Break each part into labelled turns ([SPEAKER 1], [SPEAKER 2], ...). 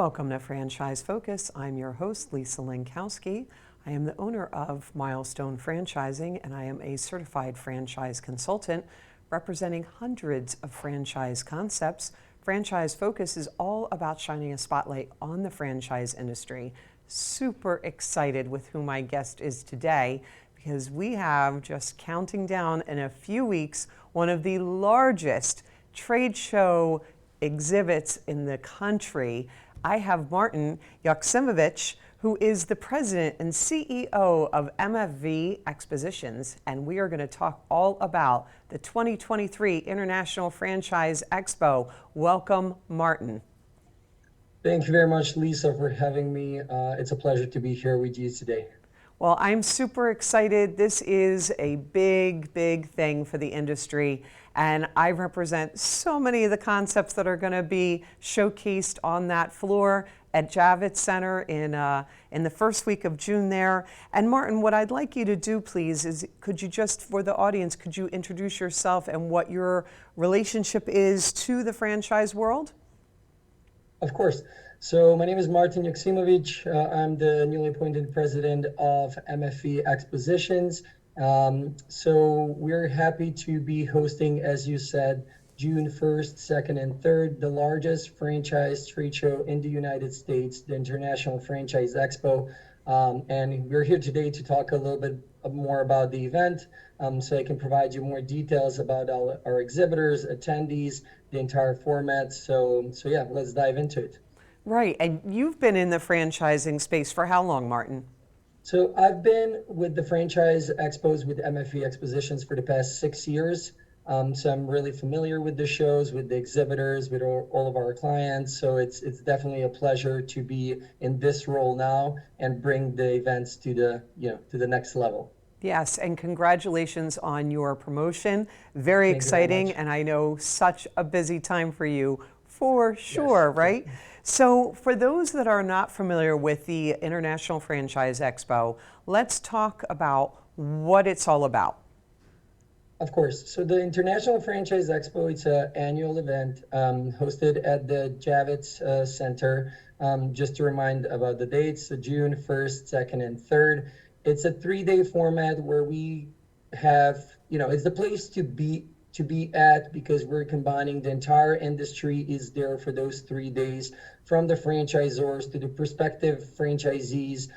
[SPEAKER 1] Welcome to Franchise Focus. I'm your host, Lisa Lankowski. I am the owner of Milestone Franchising, and I am a certified franchise consultant representing hundreds of franchise concepts. Franchise Focus is all about shining a spotlight on the franchise industry. Super excited with who my guest is today because we have, just counting down in a few weeks, one of the largest trade show exhibits in the country. I have Martin Joksimovic, who is the president and CEO of MFV Expositions, and we are going to talk all about the 2023 International Franchise Expo. Welcome, Martin.
[SPEAKER 2] Thank you very much, Lisa, for having me. It's a pleasure to be here with you today.
[SPEAKER 1] Well, I'm super excited. This is a big, big thing for the industry, and I represent so many of the concepts that are going to be showcased on that floor at Javits Center in the first week of June there. And Martin, what I'd like you to do, please, is could you just, for the audience, could you introduce yourself and what your relationship is to the franchise world?
[SPEAKER 2] Of course. So my name is Martin Joksimovic. I'm the newly appointed president of MFV Expositions. So we're happy to be hosting, as you said, June 1st, 2nd, and 3rd, the largest franchise trade show in the United States, the International Franchise Expo. And we're here today to talk a little bit more about the event, so I can provide you more details about our exhibitors, attendees, the entire format. So yeah, let's dive into it.
[SPEAKER 1] Right, and you've been in the franchising space for how long, Martin?
[SPEAKER 2] So I've been with the Franchise Expos with MFV Expositions for the past 6 years. So I'm really familiar with the shows, with the exhibitors, with all of our clients. So it's definitely a pleasure to be in this role now and bring the events to the next level.
[SPEAKER 1] Yes, and congratulations on your promotion. Very exciting, and I know such a busy time for you, for sure, yes. Right? So for those that are not familiar with the International Franchise Expo, let's talk about what it's all about.
[SPEAKER 2] Of course. So the International Franchise Expo, it's an annual event hosted at the Javits Center. Just to remind about the dates, June 1st, 2nd, and 3rd. It's a 3-day format where we have, it's the place to be at because we're combining the entire industry is there for those 3 days, from the franchisors to the prospective franchisees,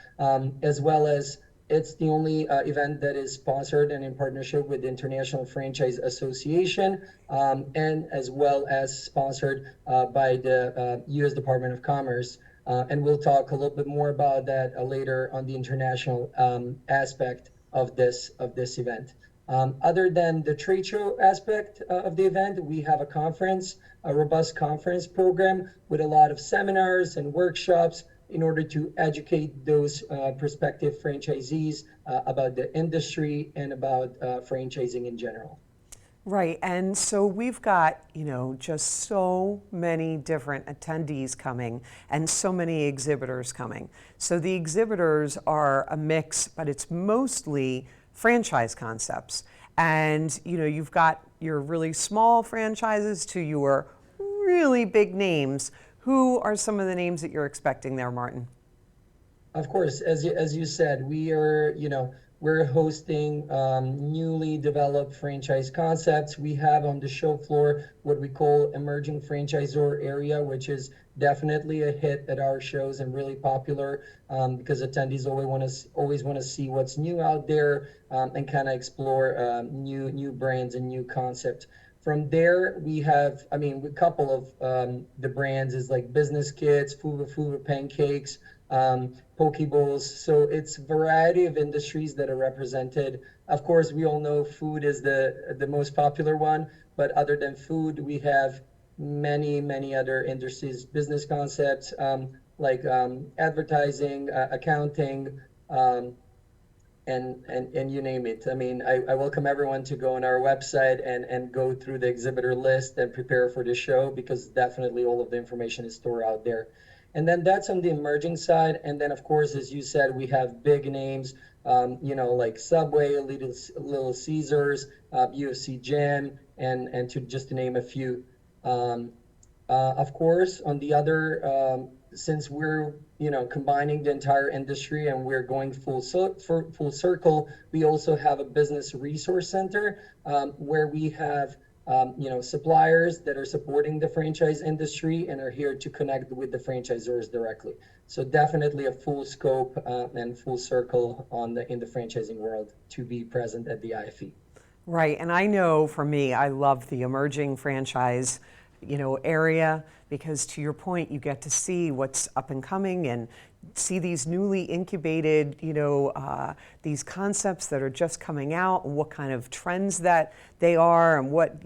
[SPEAKER 2] as well as it's the only event that is sponsored and in partnership with the International Franchise Association, and as well as sponsored by the U.S. Department of Commerce. And we'll talk a little bit more about that later on the international aspect of this event. Other than the trade show aspect of the event, we have a robust conference program with a lot of seminars and workshops in order to educate those prospective franchisees about the industry and about franchising in general.
[SPEAKER 1] Right, and so we've got, just so many different attendees coming and so many exhibitors coming. So the exhibitors are a mix, but it's mostly franchise concepts. And, you've got your really small franchises to your really big names. Who are some of the names that you're expecting there, Martin?
[SPEAKER 2] Of course, as you said, we're hosting newly developed franchise concepts. We have on the show floor what we call emerging franchisor area, which is definitely a hit at our shows and really popular because attendees always want to see what's new out there and kind of explore new brands and new concepts. From there, we have, a couple of the brands is like Business Kits, Fuva Pancakes, Poke Bowls. So it's a variety of industries that are represented. Of course, we all know food is the most popular one, but other than food, we have many other industries, business concepts like advertising, accounting, and you name it. I welcome everyone to go on our website and go through the exhibitor list and prepare for the show because definitely all of the information is stored out there. And then that's on the emerging side. And then, of course, as you said, we have big names, like Subway, Little Caesars, UFC Gym, and to just to name a few. Of course, on the other since we're combining the entire industry and we're going full circle, we also have a business resource center where we have suppliers that are supporting the franchise industry and are here to connect with the franchisors directly. So definitely a full scope and full circle in the franchising world to be present at the IFE.
[SPEAKER 1] Right, and I know for me, I love the emerging franchise, area, because to your point, you get to see what's up and coming and see these newly incubated, these concepts that are just coming out and what kind of trends that they are and what,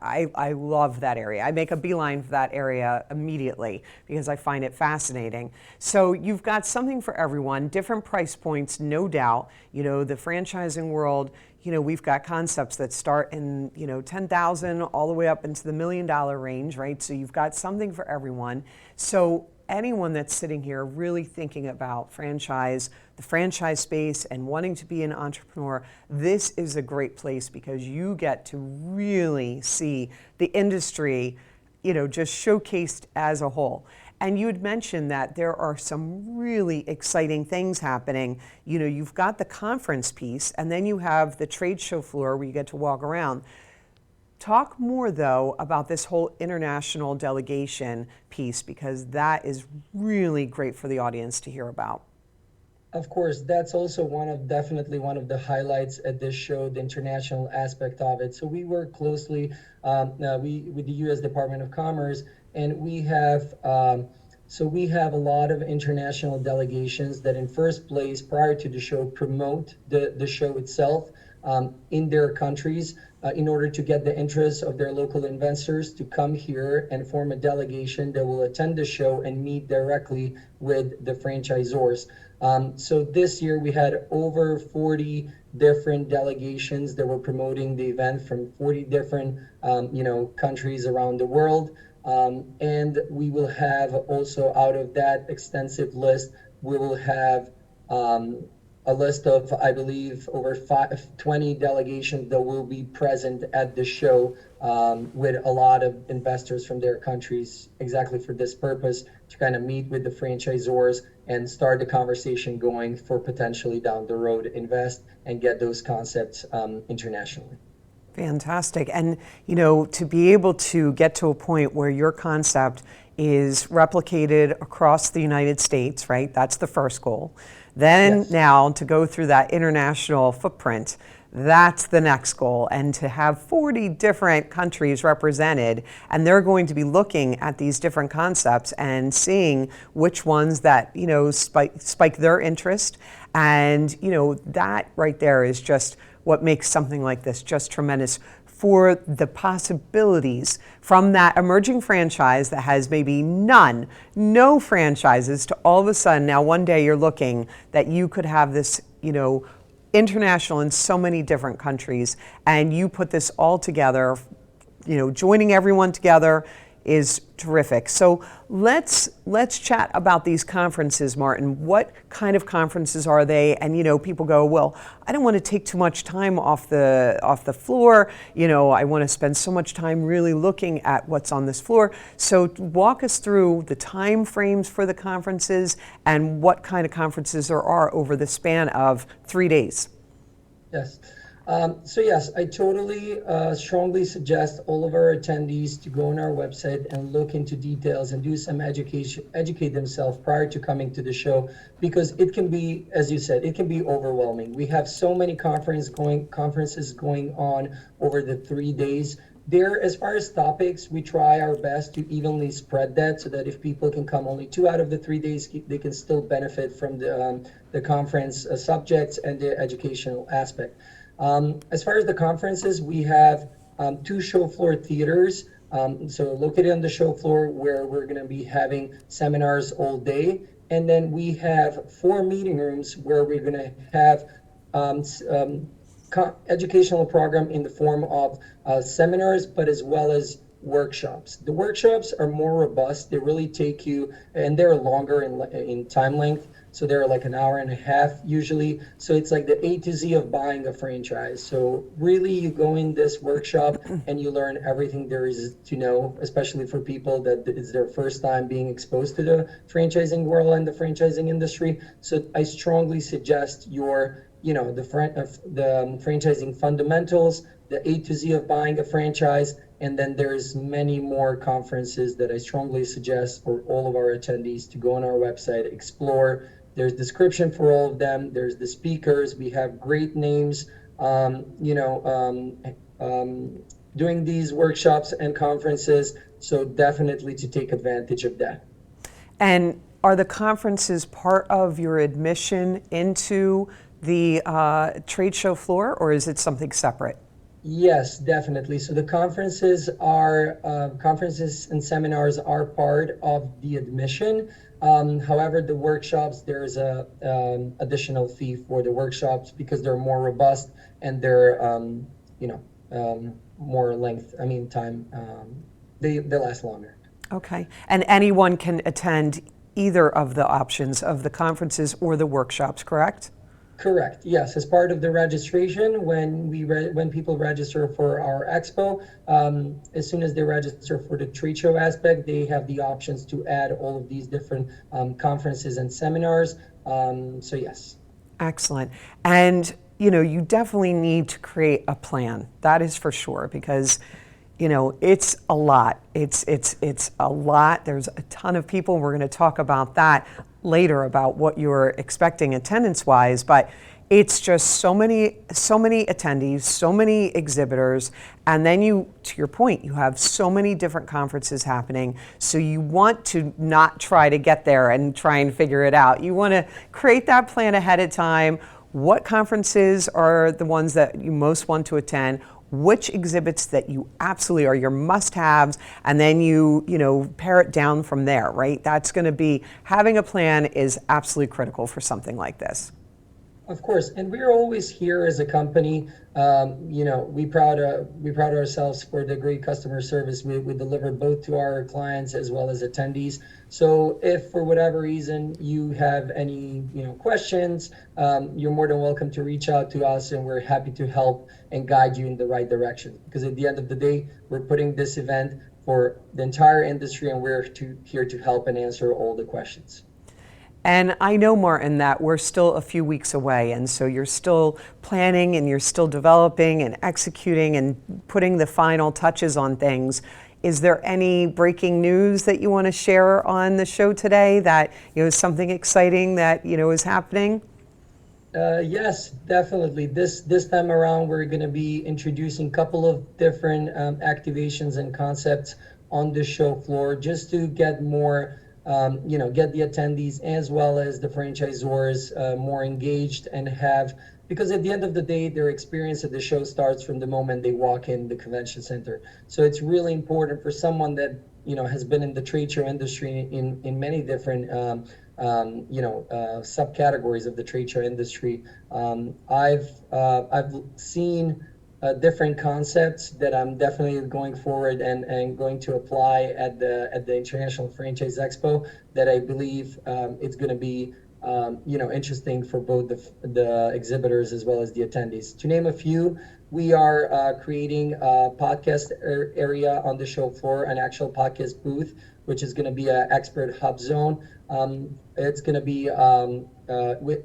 [SPEAKER 1] I love that area. I make a beeline for that area immediately because I find it fascinating. So you've got something for everyone, different price points, no doubt. The franchising world, we've got concepts that start in, 10,000 all the way up into the $1 million range, right? So you've got something for everyone. So anyone that's sitting here really thinking about the franchise space and wanting to be an entrepreneur, this is a great place because you get to really see the industry, just showcased as a whole. And you had mentioned that there are some really exciting things happening. You've got the conference piece, and then you have the trade show floor where you get to walk around. Talk more, though, about this whole international delegation piece, because that is really great for the audience to hear about.
[SPEAKER 2] Of course, that's also definitely one of the highlights at this show, the international aspect of it. So we work closely with the U.S. Department of Commerce, and we have a lot of international delegations that in first place, prior to the show, promote the show itself in their countries in order to get the interest of their local investors to come here and form a delegation that will attend the show and meet directly with the franchisors. So this year we had over 40 different delegations that were promoting the event from 40 different countries around the world. And we will have also, out of that extensive list, we will have a list of, I believe, over 20 delegations that will be present at the show with a lot of investors from their countries, exactly for this purpose, to kind of meet with the franchisors and start the conversation going for potentially down the road invest and get those concepts internationally.
[SPEAKER 1] Fantastic. And, to be able to get to a point where your concept is replicated across the United States, right? That's the first goal. Then yes. Now to go through that international footprint, that's the next goal. And to have 40 different countries represented, and they're going to be looking at these different concepts and seeing which ones that, spike their interest. And, that right there is just what makes something like this just tremendous for the possibilities from that emerging franchise that has maybe no franchises, to all of a sudden now one day you're looking that you could have this, international in so many different countries, and you put this all together, joining everyone together is terrific. So let's chat about these conferences, Martin. What kind of conferences are they? And people go, well, I don't want to take too much time off the floor. I want to spend so much time really looking at what's on this floor. So walk us through the time frames for the conferences and what kind of conferences there are over the span of 3 days.
[SPEAKER 2] Yes. So yes, I totally strongly suggest all of our attendees to go on our website and look into details and do some educate themselves prior to coming to the show, because it can be, as you said, it can be overwhelming. We have so many conferences going on over the 3 days. There, as far as topics, we try our best to evenly spread that so that if people can come only 2 out of the 3 days, they can still benefit from the conference subjects and the educational aspect. As far as the conferences, we have 2 show floor theaters, so located on the show floor, where we're going to be having seminars all day. And then we have 4 meeting rooms where we're going to have educational program in the form of seminars, but as well as workshops. The workshops are more robust. They really take you, and they're longer in time length. So they're like an hour and a half usually. So it's like the A to Z of buying a franchise. So really you go in this workshop and you learn everything there is to know, especially for people that it's their first time being exposed to the franchising world and the franchising industry. So I strongly suggest the franchising fundamentals, the A to Z of buying a franchise, and then there's many more conferences that I strongly suggest for all of our attendees to go on our website, explore. There's description for all of them. There's the speakers. We have great names, doing these workshops and conferences. So definitely to take advantage of that.
[SPEAKER 1] And are the conferences part of your admission into the trade show floor, or is it something separate?
[SPEAKER 2] Yes, definitely. So the conferences and seminars are part of the admission. However, the workshops, there's a additional fee for the workshops because they're more robust and they're more length. Time. They last longer.
[SPEAKER 1] Okay. And anyone can attend either of the options of the conferences or the workshops, correct?
[SPEAKER 2] Correct. Yes, as part of the registration, when people register for our expo, as soon as they register for the trade show aspect, they have the options to add all of these different conferences and seminars. So yes. Excellent.
[SPEAKER 1] And you definitely need to create a plan. That is for sure, because it's a lot. It's a lot. There's a ton of people. We're going to talk about that later, about what you're expecting attendance-wise, but it's just so many attendees, so many exhibitors, and then to your point, you have so many different conferences happening, so you want to not try to get there and try and figure it out. You want to create that plan ahead of time. What conferences are the ones that you most want to attend? Which exhibits that you absolutely are your must-haves, and then you pare it down from there, right? That's going to be, having a plan is absolutely critical for something like this.
[SPEAKER 2] Of course, and we're always here as a company. We proud ourselves for the great customer service we deliver both to our clients as well as attendees. So if for whatever reason you have any questions, you're more than welcome to reach out to us, and we're happy to help and guide you in the right direction. Because at the end of the day, we're putting this event for the entire industry, and we're here to help and answer all the questions.
[SPEAKER 1] And I know, Martin, that we're still a few weeks away, and so you're still planning and you're still developing and executing and putting the final touches on things. Is there any breaking news that you want to share on the show today, that something exciting that is happening?
[SPEAKER 2] Yes, definitely. This time around, we're going to be introducing a couple of different activations and concepts on the show floor, just to get more. Get the attendees as well as the franchisors more engaged and because at the end of the day, their experience at the show starts from the moment they walk in the convention center. So it's really important for someone that, has been in the trade show industry in many different, subcategories of the trade show industry. I've seen different concepts that I'm definitely going forward and going to apply at the International Franchise Expo, that I believe it's going to be interesting for both the exhibitors as well as the attendees. To name a few, we are creating a podcast area on the show floor, an actual podcast booth, which is going to be an expert hub zone. It's going to be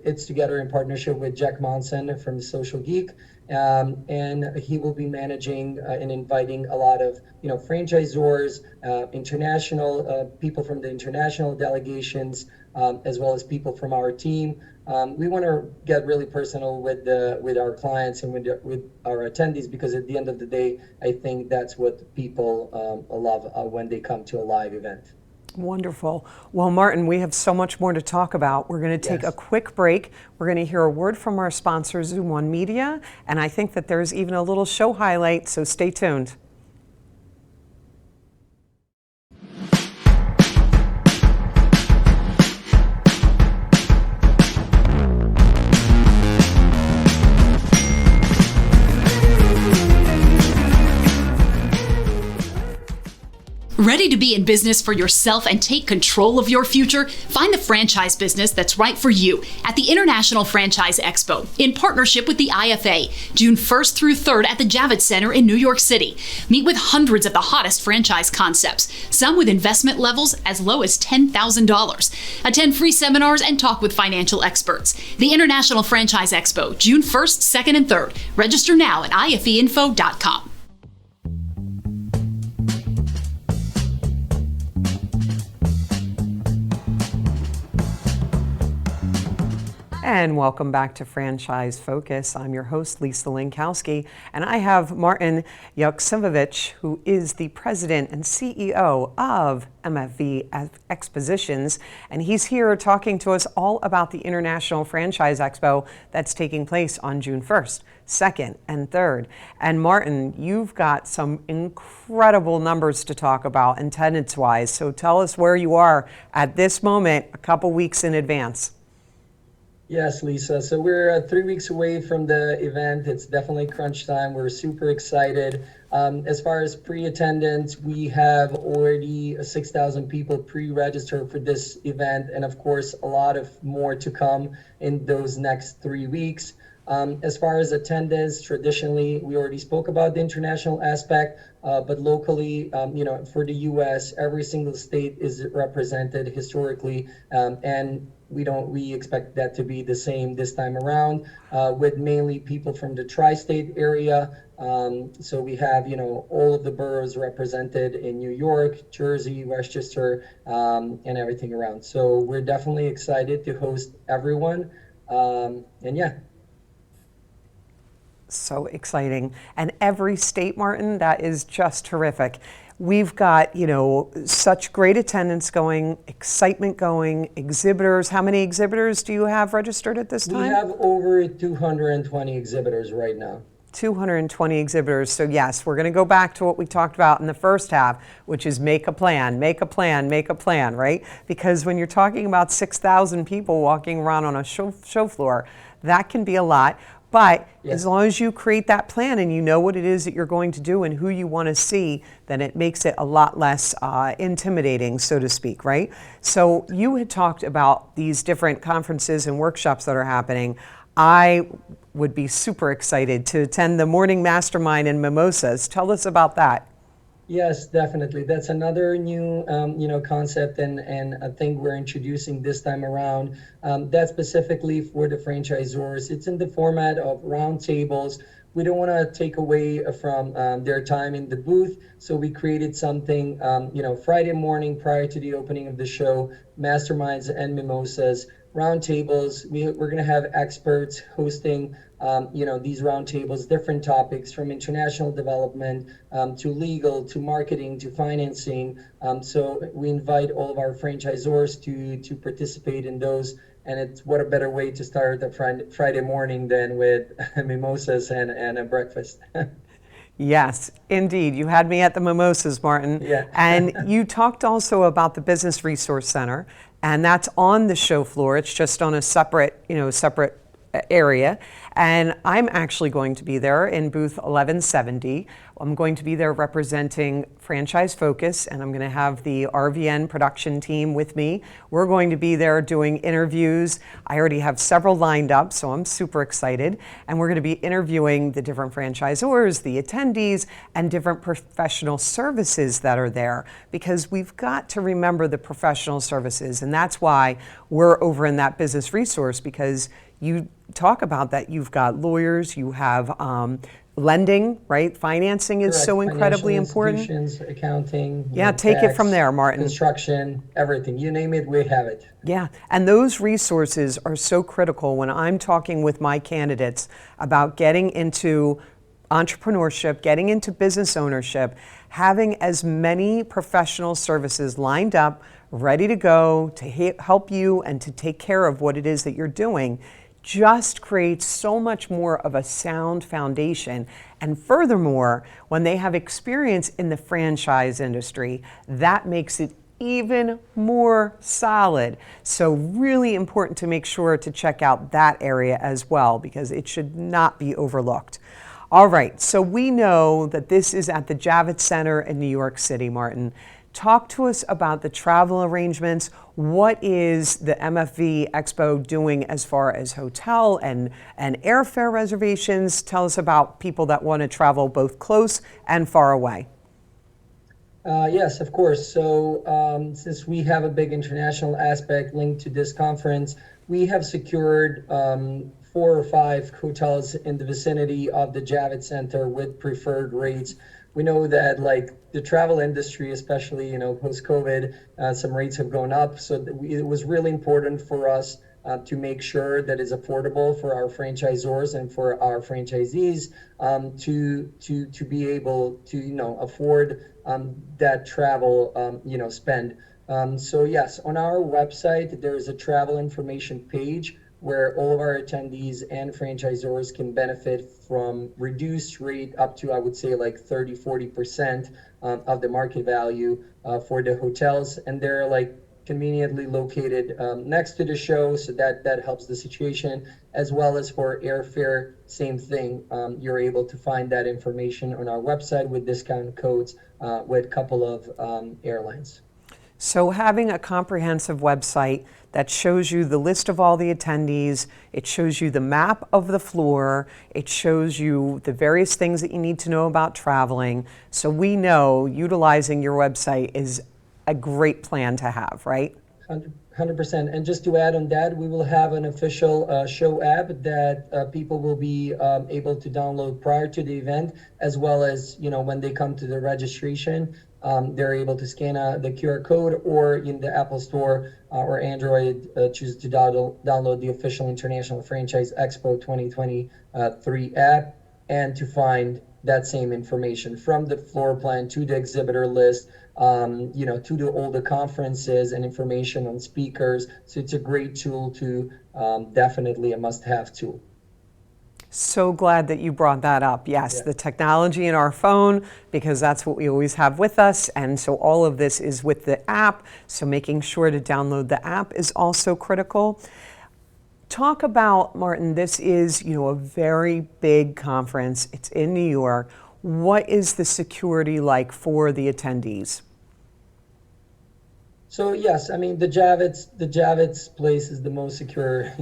[SPEAKER 2] it's together in partnership with Jack Monson from Social Geek. And he will be managing and inviting a lot of franchisors, international people from the international delegations, as well as people from our team. We want to get really personal with our clients and with our attendees, because at the end of the day, I think that's what people love when they come to a live event.
[SPEAKER 1] Wonderful. Well, Martin, we have so much more to talk about. We're going to take a quick break. We're going to hear a word from our sponsor, Zoom One Media, and I think that there's even a little show highlight, so stay tuned.
[SPEAKER 3] Ready to be in business for yourself and take control of your future? Find the franchise business that's right for you at the International Franchise Expo in partnership with the IFA, June 1st through 3rd at the Javits Center in New York City. Meet with hundreds of the hottest franchise concepts, some with investment levels as low as $10,000. Attend free seminars and talk with financial experts. The International Franchise Expo, June 1st, 2nd, and 3rd. Register now at ifeinfo.com.
[SPEAKER 1] And welcome back to Franchise Focus. I'm your host, Lisa Lankowski, and I have Martin Joksimovic, who is the president and CEO of MFV Expositions, and he's here talking to us all about the International Franchise Expo that's taking place on June 1st, 2nd, and 3rd. And Martin, you've got some incredible numbers to talk about attendance-wise, so tell us where you are at this moment, a couple weeks in advance.
[SPEAKER 2] Yes, Lisa. So we're 3 weeks away from the event. It's definitely crunch time. We're super excited. As far as pre-attendance, we have already 6,000 people pre-registered for this event, and of course, a lot of more to come in those next 3 weeks. As far as attendance, traditionally, we already spoke about the international aspect, but locally, for the U.S., every single state is represented historically, and we expect that to be the same this time around, with mainly people from the tri-state area. So we have, all of the boroughs represented in New York, Jersey, Westchester, and everything around. So we're definitely excited to host everyone, and yeah.
[SPEAKER 1] So exciting. And every state, Martin, that is just terrific. We've got, such great attendance going, excitement going, exhibitors. How many exhibitors do you have registered at this time?
[SPEAKER 2] We have over 220 exhibitors right now.
[SPEAKER 1] 220 exhibitors. So yes, we're going to go back to what we talked about in the first half, which is make a plan, right? Because when you're talking about 6,000 people walking around on a show floor, that can be a lot. But as long as you create that plan and you know what it is that you're going to do and who you want to see, then it makes it a lot less intimidating, so to speak, right? So you had talked about these different conferences and workshops that are happening. I would be super excited to attend the morning mastermind and mimosas. Tell us about that.
[SPEAKER 2] Yes, definitely. That's another new, concept and a thing we're introducing this time around. That's specifically for the franchisors. It's in the format of round tables. We don't want to take away from their time in the booth, so we created something, Friday morning prior to the opening of the show, masterminds and mimosas, round tables. We're going to have experts hosting these roundtables, different topics from international development to legal, to marketing, to financing. So we invite all of our franchisors to participate in those. And what a better way to start the Friday morning than with mimosas and a breakfast.
[SPEAKER 1] Yes, indeed. You had me at the mimosas, Martin.
[SPEAKER 2] Yeah.
[SPEAKER 1] And you talked also about the Business Resource Center, and that's on the show floor. It's just on a separate area. And I'm actually going to be there in booth 1170. I'm going to be there representing Franchise Focus, and I'm going to have the RVN production team with me. We're going to be there doing interviews. I already have several lined up, so I'm super excited. And we're going to be interviewing the different franchisors, the attendees, and different professional services that are there, because we've got to remember the professional services. And that's why we're over in that business resource, because you talk about that. You've got lawyers, you have lending, right? Financing is so incredibly important.
[SPEAKER 2] Accounting.
[SPEAKER 1] Yeah, take it from there, Martin.
[SPEAKER 2] Construction, everything. You name it, we have it.
[SPEAKER 1] Yeah, and those resources are so critical when I'm talking with my candidates about getting into entrepreneurship, getting into business ownership, having as many professional services lined up, ready to go to help you and to take care of what it is that you're doing just creates so much more of a sound foundation. And furthermore, when they have experience in the franchise industry, that makes it even more solid. So really important to make sure to check out that area as well, because it should not be overlooked. All right, so we know that this is at the Javits Center in New York City, Martin. Talk to us about the travel arrangements. What is the MFV Expo doing as far as hotel and airfare reservations? Tell us about people that want to travel both close and far away.
[SPEAKER 2] Yes, of course. So since we have a big international aspect linked to this conference, we have secured 4 or 5 hotels in the vicinity of the Javits Center with preferred rates. We know that like the travel industry, especially, post-COVID, some rates have gone up. So it was really important for us to make sure that it's affordable for our franchisors and for our franchisees to be able to afford that travel spend. So yes, on our website there is a travel information page where all of our attendees and franchisors can benefit from reduced rate up to, I would say, like 30-40% of the market value for the hotels, and they're like conveniently located next to the show, so that helps the situation. As well as for airfare, same thing. You're able to find that information on our website with discount codes with a couple of airlines.
[SPEAKER 1] So having a comprehensive website that shows you the list of all the attendees, it shows you the map of the floor, it shows you the various things that you need to know about traveling. So we know utilizing your website is a great plan to have, right?
[SPEAKER 2] 100%. And just to add on that, we will have an official show app that people will be able to download prior to the event, as well as when they come to the registration. They're able to scan the QR code, or in the Apple Store or Android, choose to download the official International Franchise Expo 2023 app, and to find that same information from the floor plan to the exhibitor list, to all the conferences and information on speakers. So it's a great tool to definitely a must-have tool.
[SPEAKER 1] So glad that you brought that up. Yes,
[SPEAKER 2] Yeah.
[SPEAKER 1] The technology in our phone, because that's what we always have with us. And so all of this is with the app. So making sure to download the app is also critical. Talk about, Martin, this is, a very big conference. It's in New York. What is the security like for the attendees?
[SPEAKER 2] So yes, I mean the Javits place is the most secure,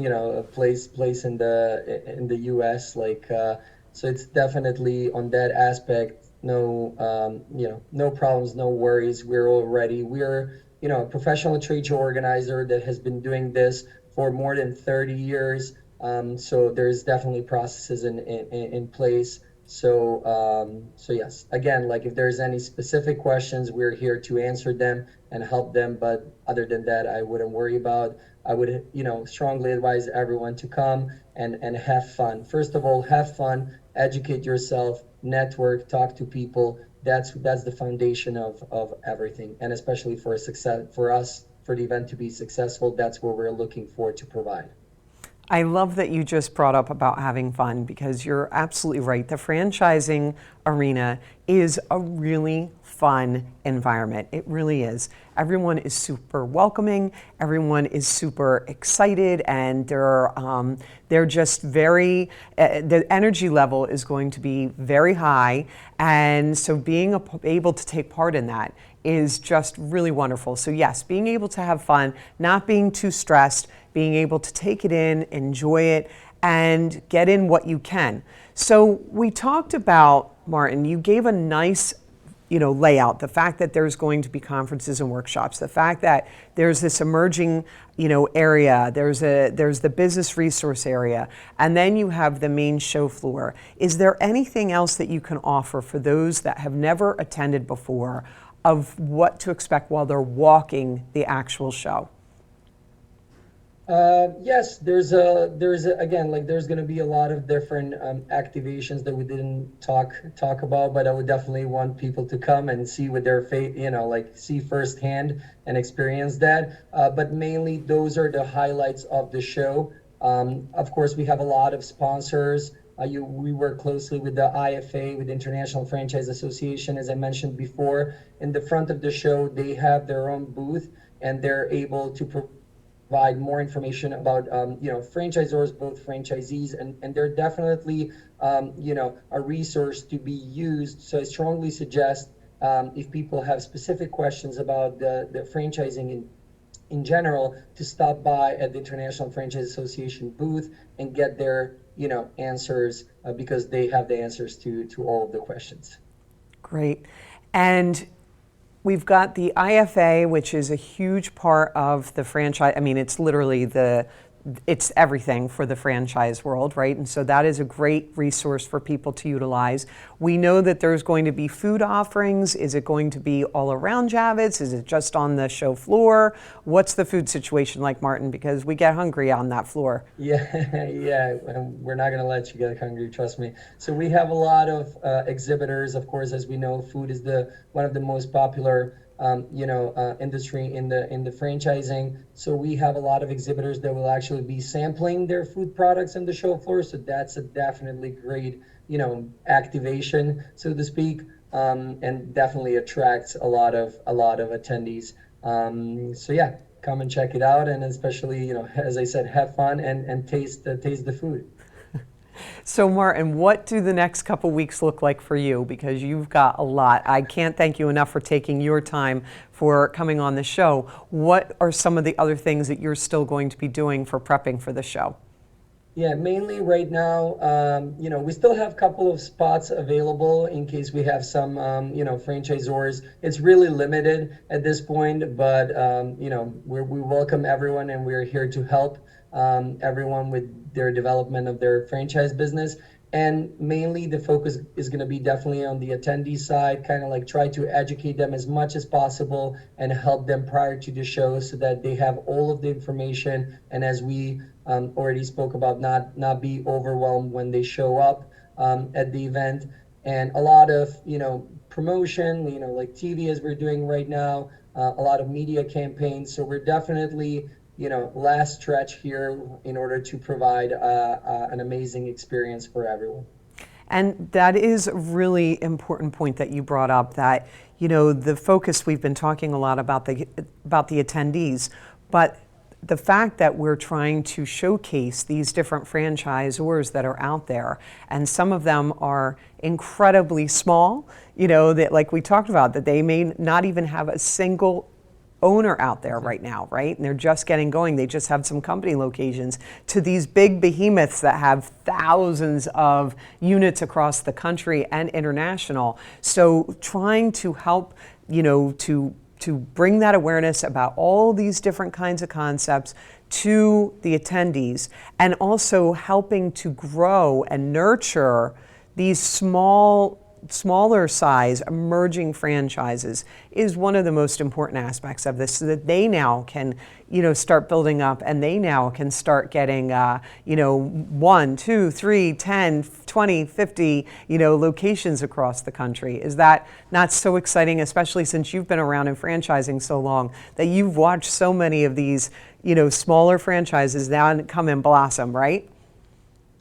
[SPEAKER 2] place in the U.S. So it's definitely on that aspect no problems, no worries. We're all ready. We're a professional trade show organizer that has been doing this for more than 30 years. So there's definitely processes in place. So yes, again, like if there's any specific questions, we're here to answer them and help them. But other than that, I wouldn't worry about. I would, strongly advise everyone to come and have fun. First of all, have fun, educate yourself, network, talk to people. That's the foundation of everything. And especially for us, for the event to be successful, that's what we're looking for to provide.
[SPEAKER 1] I love that you just brought up about having fun, because you're absolutely right. The franchising arena is a really fun environment. It really is. Everyone is super welcoming. Everyone is super excited, and they're just very. The energy level is going to be very high, and so being able to take part in that is just really wonderful. So yes, being able to have fun, not being too stressed, being able to take it in, enjoy it, and get in what you can. So we talked about, Martin, you gave a nice layout, the fact that there's going to be conferences and workshops, the fact that there's this emerging area, there's the business resource area, and then you have the main show floor. Is there anything else that you can offer for those that have never attended before of what to expect while they're walking the actual show?
[SPEAKER 2] Yes, there's going to be a lot of different activations that we didn't talk about, but I would definitely want people to come and see with their face, see firsthand and experience that. But mainly those are the highlights of the show. Of course, we have a lot of sponsors. We work closely with the IFA, with the International Franchise Association, as I mentioned before. In the front of the show, they have their own booth, and they're able to provide more information about franchisors, both franchisees, and they're definitely a resource to be used. So I strongly suggest if people have specific questions about the franchising in general, to stop by at the International Franchise Association booth and get their answers, because they have the answers to all of the questions.
[SPEAKER 1] Great. And we've got the IFA, which is a huge part of the franchise. I mean, it's literally it's everything for the franchise world, right? And so that is a great resource for people to utilize. We know that there's going to be food offerings. Is it going to be all around Javits? Is it just on the show floor? What's the food situation like, Martin? Because we get hungry on that floor.
[SPEAKER 2] Yeah, we're not going to let you get hungry, trust me. So we have a lot of exhibitors. Of course, as we know, food is one of the most popular industry in the franchising. So we have a lot of exhibitors that will actually be sampling their food products on the show floor. So that's a definitely great, activation, so to speak, and definitely attracts a lot of attendees. So yeah, come and check it out, and especially, as I said, have fun and taste the food.
[SPEAKER 1] So Martin, what do the next couple weeks look like for you? Because you've got a lot. I can't thank you enough for taking your time for coming on the show. What are some of the other things that you're still going to be doing for prepping for the show?
[SPEAKER 2] Yeah, mainly right now, we still have a couple of spots available in case we have some, franchisors. It's really limited at this point, but, we welcome everyone, and we're here to help everyone with their development of their franchise business. And mainly the focus is going to be definitely on the attendee side, kind of like try to educate them as much as possible and help them prior to the show so that they have all of the information. And as we already spoke about, not be overwhelmed when they show up at the event. And a lot of, promotion, like TV as we're doing right now, a lot of media campaigns. So we're definitely last stretch here in order to provide an amazing experience for everyone.
[SPEAKER 1] And that is a really important point that you brought up, that, the focus, we've been talking a lot about the attendees, but the fact that we're trying to showcase these different franchisors that are out there, and some of them are incredibly small, that, like we talked about, that they may not even have a single owner out there right now, right? And they're just getting going. They just have some company locations, to these big behemoths that have thousands of units across the country and international. So trying to help, to bring that awareness about all these different kinds of concepts to the attendees, and also helping to grow and nurture these smaller size emerging franchises is one of the most important aspects of this, so that they now can start building up, and they now can start getting 1, 2, 3, 10, 20, 50 locations across the country. Is that not so exciting, especially since you've been around in franchising so long, that you've watched so many of these smaller franchises now come and blossom, right?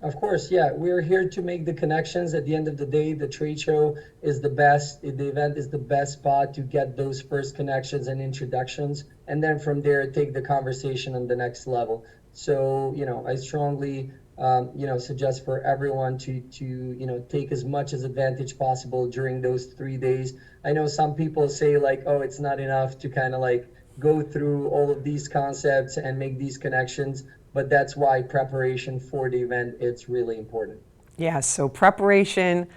[SPEAKER 2] Of course, yeah. We're here to make the connections. At the end of the day, the trade show is the best. The event is the best spot to get those first connections and introductions, and then from there, take the conversation on the next level. So, I strongly, suggest for everyone to take as much as advantage possible during those 3 days. I know some people say like, oh, it's not enough to kind of like go through all of these concepts and make these connections. But that's why preparation for the event, it's really important.
[SPEAKER 1] Yeah, so preparation,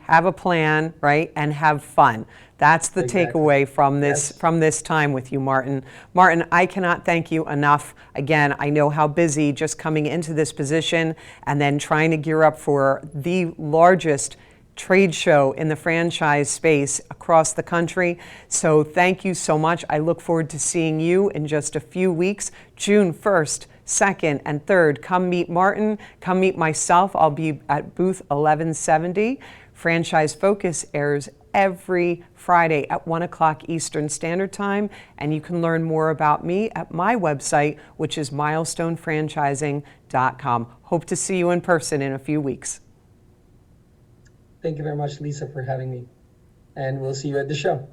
[SPEAKER 1] have a plan, right? And have fun. That's the takeaway from this time with you, Martin. Martin, I cannot thank you enough. Again, I know how busy just coming into this position and then trying to gear up for the largest trade show in the franchise space across the country. So thank you so much. I look forward to seeing you in just a few weeks, June 1st, 2nd, and 3rd. Come meet Martin, come meet myself. I'll be at booth 1170. Franchise Focus airs every Friday at 1 o'clock Eastern Standard Time, and you can learn more about me at my website, which is milestonefranchising.com. Hope to see you in person in a few weeks.
[SPEAKER 2] Thank you very much, Lisa, for having me. And we'll see you at the show.